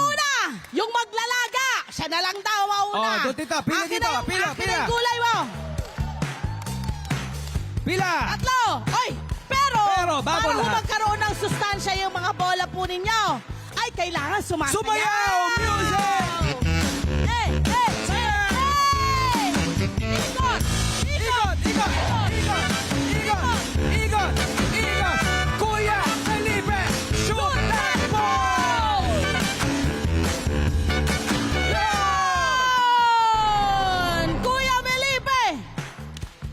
mauna! Yung maglalaga! Siya na lang daw mauna! Oh, doon tita, pila Akin dito, na yung- pila, akin na pila. yung gulay mo! Pila! Tatlo! Oy! Pero bago para lahat. magkaroon ng sustansya yung mga bola po ninyo, ay kailangan sumasayaw! Sumayaw! Music! Hey! Hey! Hey! Ikot! Ikot! Ikot! Ikot! Ikot! Ikot! Ikot! Kuya Felipe! Shoot that ball! Yan! Kuya Felipe!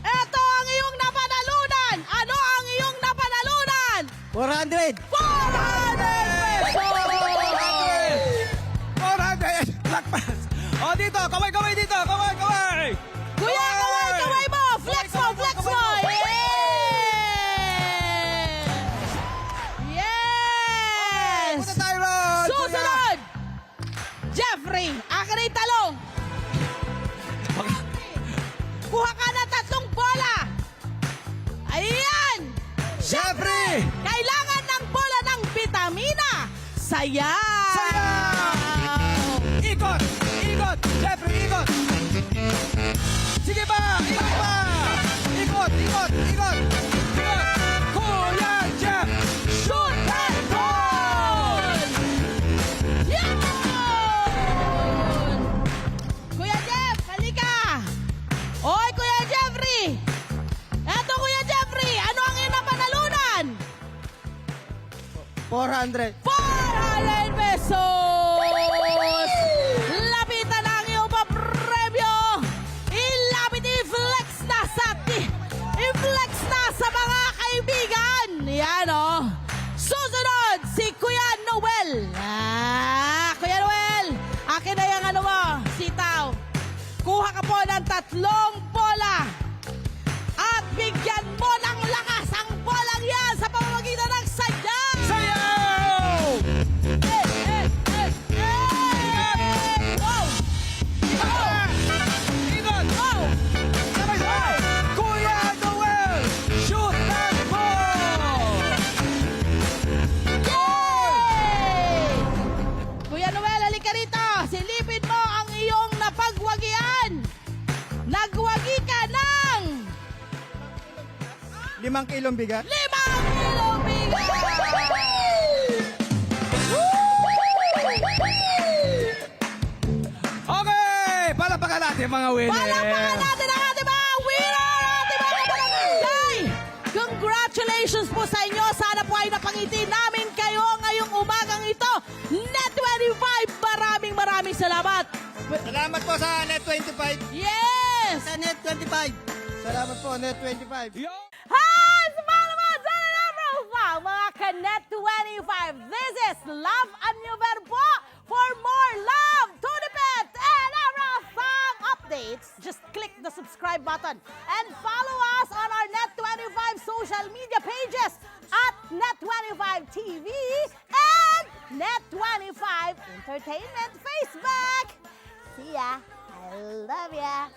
Ito ang iyong napanalunan! Ano ang iyong napanalunan? 400! 400 pesos! 400! Lakpas! O dito! Kaway! Kaway dito! Kaway! Kaway! Kuya, kaway mo! Flex mo! Flex mo! Yes! Yes! Punta tayo ron! Susunod! Jeffrey, akin ay talong! Kuha ka na 3 bola! Ayan! Jeffrey! Kailangan ng bola ng vitamina! Sayaw! Sayaw! Ikot! Ikot! Jeffrey, ikot! Sige pa! Ikot pa! Ikot! Ikot! Ikot! Ikot! Kuya Jeff! Shoot that ball! Yan! Kuya Jeff, halika! Oy, Kuya Jeffrey! Eto, Kuya Jeffrey! Ano ang iyong napanalunan? 400! 400 pesos! Lapitan ang iyong papremyo! Ilapit i-flex na i-flex na sa mga kaibigan! Yan o! Susunod, si Kuya Noel! Kuya Noel! Akin na yung ano mo, sitaw. Kuha ka po ng 3 bola at bigyan mo ng lakas ang bolang yan sa pamamagitan ng sayaw! Sayaw! Wow! Ikot! Wow! Sabay-sabay! Kuya Noel! Shoot that ball! Yay! Kuya Noel, halika rito. Silipin mo ang iyong napagwagian. Nagwagi ka ng 5 kilong bigat? 5 kilong bigas! Okay! Palapakan natin mga winner! Palakpakan natin ang ating mga winner! Ating mga kabarangay! Congratulations po sa inyo! Sana po ay napangiti namin kayo ngayong umagang ito. Net25, maraming salamat! Salamat po sa Net25! Yes! Sa Net25! Salamat po, Net25! Yo! Hi! Sa mga naman dyan na profile, mga ka-Net25. This is Love Anyover po. For more love, Tunipet, and everything updates, just click the subscribe button and follow us on our Net25 social media pages at Net25 TV and Net25 Entertainment Facebook. See ya. I love ya.